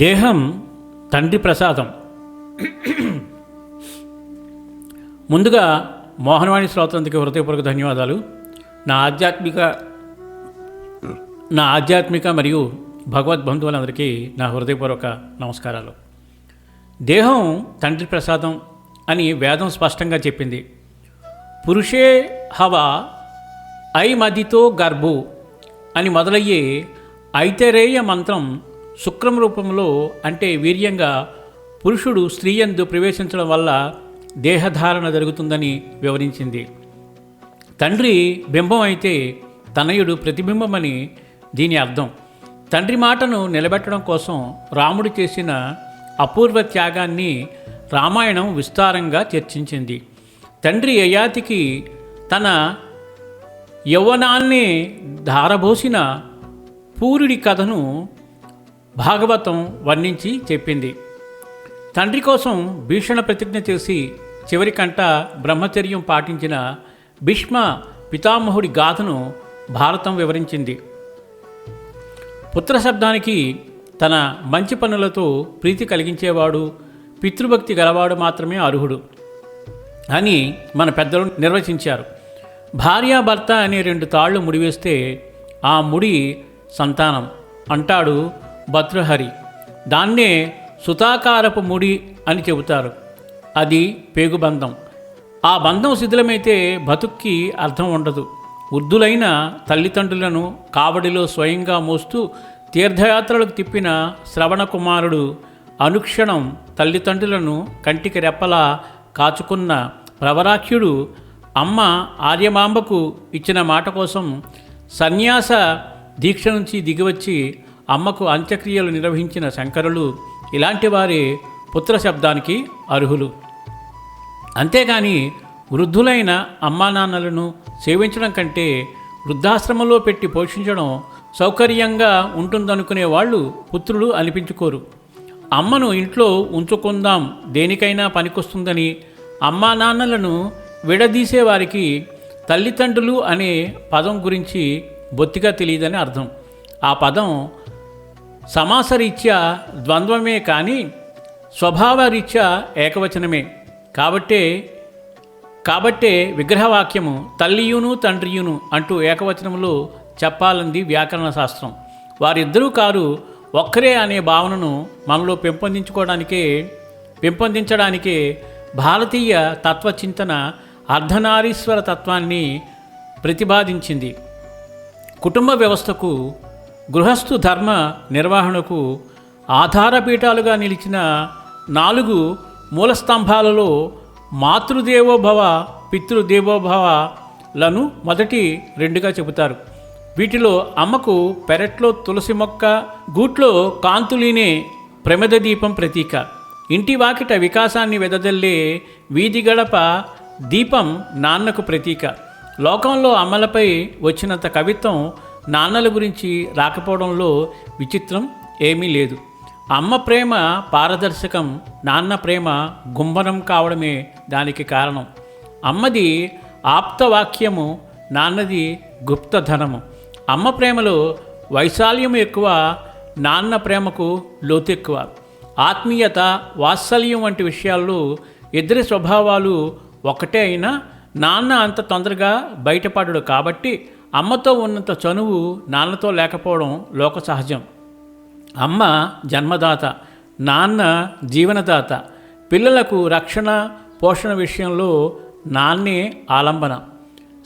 దేహం తండ్రి ప్రసాదం. ముందుగా మోహనవాణి శ్రోతలందరికీ హృదయపూర్వక ధన్యవాదాలు. నా ఆధ్యాత్మిక మరియు భగవద్ బంధువులందరికీ నా హృదయపూర్వక నమస్కారాలు. దేహం తండ్రి ప్రసాదం అని వేదం స్పష్టంగా చెప్పింది. పురుషే హవా ఐమదితో గర్భు అని మొదలయ్యే ఐతరేయ మంత్రం శుక్రం రూపంలో అంటే వీర్యంగా పురుషుడు స్త్రీయందు ప్రవేశించడం వల్ల దేహధారణ జరుగుతుందని వివరించింది. తండ్రి బింబం అయితే తనయుడు ప్రతిబింబమని దీని అర్థం. తండ్రి మాటను నిలబెట్టడం కోసం రాముడు చేసిన అపూర్వ త్యాగాన్ని రామాయణం విస్తారంగా చర్చించింది. తండ్రి యయాతికి తన యవ్వనాన్ని ధారబోసిన పూరుడి కథను భాగవతం వర్ణించి చెప్పింది. తండ్రి కోసం భీషణ ప్రతిజ్ఞ చేసి చివరికంట బ్రహ్మచర్యం పాటించిన భీష్మ పితామహుడి గాథను భారతం వివరించింది. పుత్ర శబ్దానికి తన మంచి పనులతో ప్రీతి కలిగించేవాడు, పితృభక్తి గలవాడు మాత్రమే అర్హుడు అని మన పెద్దలు నిర్వచించారు. భార్యాభర్త అనే 2 తాళ్ళు ముడివేస్తే ఆ ముడి సంతానం అంటాడు భర్తృహరి. దాన్నే సుతాకారపు ముడి అని చెబుతారు. అది పేగుబంధం. ఆ బంధం శిథిలమైతే బతుక్కి అర్థం ఉండదు. వృద్ధులైన తల్లిదండ్రులను కావడిలో స్వయంగా మోస్తూ తీర్థయాత్రలకు తిప్పిన శ్రవణ కుమారుడు, అనుక్షణం తల్లిదండ్రులను కంటికి రెప్పలా కాచుకున్న ప్రవరాఖ్యుడు, అమ్మ ఆర్యమాంబకు ఇచ్చిన మాట కోసం సన్యాస దీక్ష నుంచి దిగివచ్చి అమ్మకు అంత్యక్రియలు నిర్వహించిన శంకరులు, ఇలాంటి వారే పుత్ర శబ్దానికి అర్హులు. అంతేగాని వృద్ధులైన అమ్మానాన్నలను సేవించడం కంటే వృద్ధాశ్రమంలో పెట్టి పోషించడం సౌకర్యంగా ఉంటుందనుకునే వాళ్ళు పుత్రులు అనిపించుకోరు. అమ్మను ఇంట్లో ఉంచుకుందాం, దేనికైనా పనికొస్తుందని అమ్మానాన్నలను విడదీసేవారికి తల్లిదండ్రులు అనే పదం గురించి బొత్తిగా తెలియదని అర్థం. ఆ పదం సమాసరీత్యా ద్వంద్వమే కానీ స్వభావరీత్యా ఏకవచనమే. కాబట్టే విగ్రహవాక్యము తల్లియును తండ్రియును అంటూ ఏకవచనంలో చెప్పాలంది వ్యాకరణ శాస్త్రం. వారిద్దరూ కారు ఒక్కరే అనే భావనను మనలో పెంపొందించడానికే భారతీయ తత్వచింతన అర్ధనారీశ్వర తత్వాన్ని ప్రతిపాదించింది. కుటుంబ వ్యవస్థకు, గృహస్థు ధర్మ నిర్వహణకు ఆధారపీఠాలుగా నిలిచిన 4 మూలస్తంభాలలో మాతృదేవోభవ, పితృదేవోభవలను మొదటి 2గా చెబుతారు. వీటిలో అమ్మకు పెరట్లో తులసి మొక్క, గూట్లో కాంతులీనే ప్రమిద దీపం ప్రతీక. ఇంటి వాకిట వికాసాన్ని వెదజల్లే వీధి గడప దీపం నాన్నకు ప్రతీక. లోకంలో అమ్మలపై వచ్చినంత కవిత్వం నాన్నల గురించి రాకపోవడంలో విచిత్రం ఏమీ లేదు. అమ్మ ప్రేమ పారదర్శకం, నాన్న ప్రేమ గుంభనం కావడమే దానికి కారణం. అమ్మది ఆప్తవాక్యము, నాన్నది గుప్తధనము. అమ్మ ప్రేమలో వైశాల్యం ఎక్కువ, నాన్న ప్రేమకు లోతెక్కువ. ఆత్మీయత, వాత్సల్యం వంటి విషయాల్లో ఇద్దరి స్వభావాలు ఒకటే అయినా నాన్న అంత తొందరగా బయటపడడు. కాబట్టి అమ్మతో ఉన్నంత చనువు నాన్నతో లేకపోవడం లోక సహజం. అమ్మ జన్మదాత, నాన్న జీవనదాత. పిల్లలకు రక్షణ, పోషణ విషయంలో నాన్నే ఆలంబన.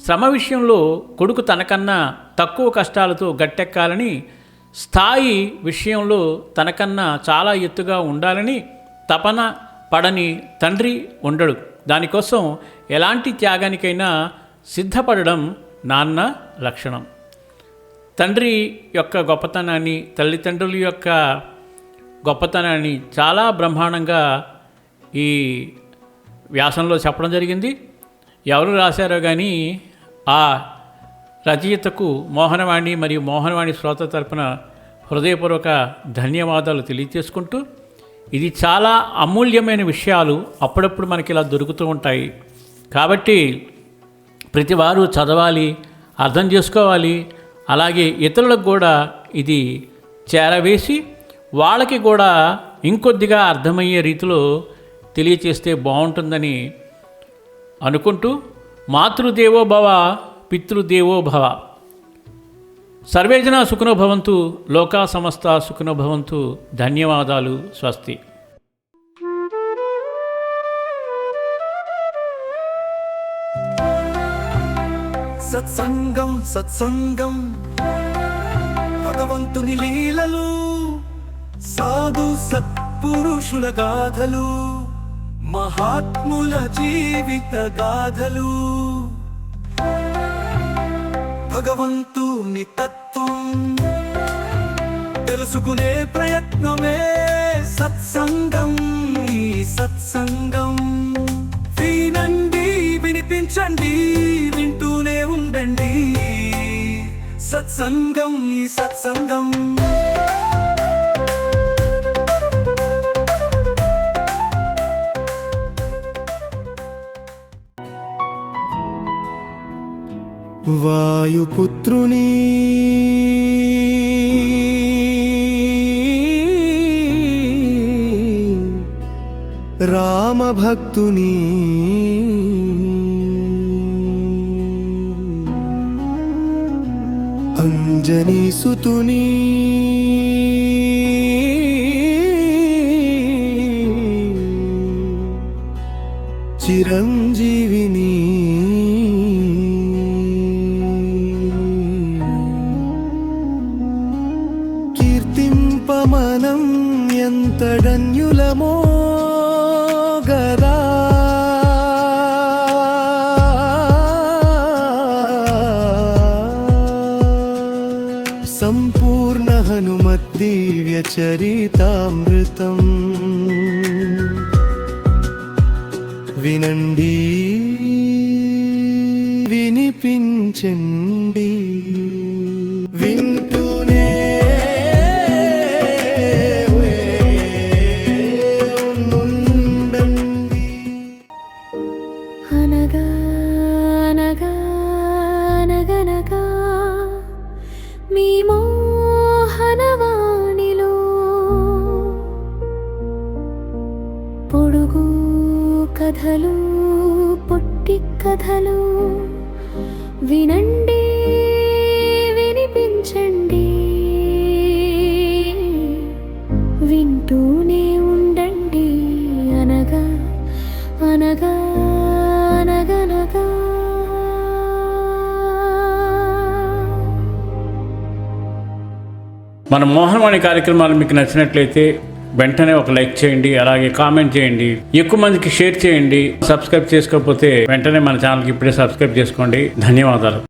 శ్రమ విషయంలో కొడుకు తనకన్నా తక్కువ కష్టాలతో గట్టెక్కాలని, స్థాయి విషయంలో తనకన్నా చాలా ఎత్తుగా ఉండాలని తపన పడని తండ్రి ఉండడు. దానికోసం ఎలాంటి త్యాగానికైనా సిద్ధపడడం నాన్న లక్షణం. తండ్రి యొక్క గొప్పతనాన్ని, తల్లిదండ్రుల యొక్క గొప్పతనాన్ని చాలా బ్రహ్మాండంగా ఈ వ్యాసంలో చెప్పడం జరిగింది. ఎవరు రాశారో కానీ ఆ రచయితకు మోహనవాణి మరియు మోహనవాణి శ్రోత తరపున హృదయపూర్వక ధన్యవాదాలు తెలియజేసుకుంటూ, ఇది చాలా అమూల్యమైన విషయాలు అప్పుడప్పుడు మనకి ఇలా దొరుకుతూ ఉంటాయి. కాబట్టి ప్రతివారు చదవాలి, అర్థం చేసుకోవాలి. అలాగే ఇతరులకు కూడా ఇది చేరవేసి వాళ్ళకి కూడా ఇంకొద్దిగా అర్థమయ్యే రీతిలో తెలియచేస్తే బాగుంటుందని అనుకుంటూ మాతృదేవో భవ పితృదేవో భవ. సర్వే జనా సుఖినో భవంతు, లోకా సమస్త సుఖినో భవంతు. ధన్యవాదాలు. స్వస్తి. సత్సంగం సత్సంగం భగవంతుని లీలలు, సాధు సత్పురుషుల గాథలు, మహాత్ముల జీవిత గాథలు, భగవంతుని తత్వం తెలుసుకునే ప్రయత్నమే సత్సంగం. ఈ సత్సంగం వినండి, వినిపించండి, వింటూనే ఉండండి. సత్సంగం, ఈ సత్సంగం. వాయుపుత్రుని రామభక్తుని అంజనీసుతుని చిరంజీవిని కీర్తింపమనం ఎంతడన్యులమో గదా. సంపూర్ణ హనుమద్దివ్య చరితామృతం వినండి, వినిపించండి, వింటూనే ఉండండి. అనగా అనగా అనగనగా మీ మోహనవాణిలో పొడుగు కథలు, పొట్టి కథలు వినండి, వినిపించండి, వింటూనే ఉండండి. అనగా అనగా అనగనగా. మన మోహనవాణి కార్యక్రమాలు మీకు నచ్చినట్లయితే వెంటనే ఒక లైక్ చేయండి, అలాగే కామెంట్ చేయండి, ఎక్కువ మందికి షేర్ చేయండి. సబ్స్క్రైబ్ చేసుకోకపోతే వెంటనే మన ఛానల్కి ఇప్పుడే సబ్స్క్రైబ్ చేసుకోండి. ధన్యవాదాలు.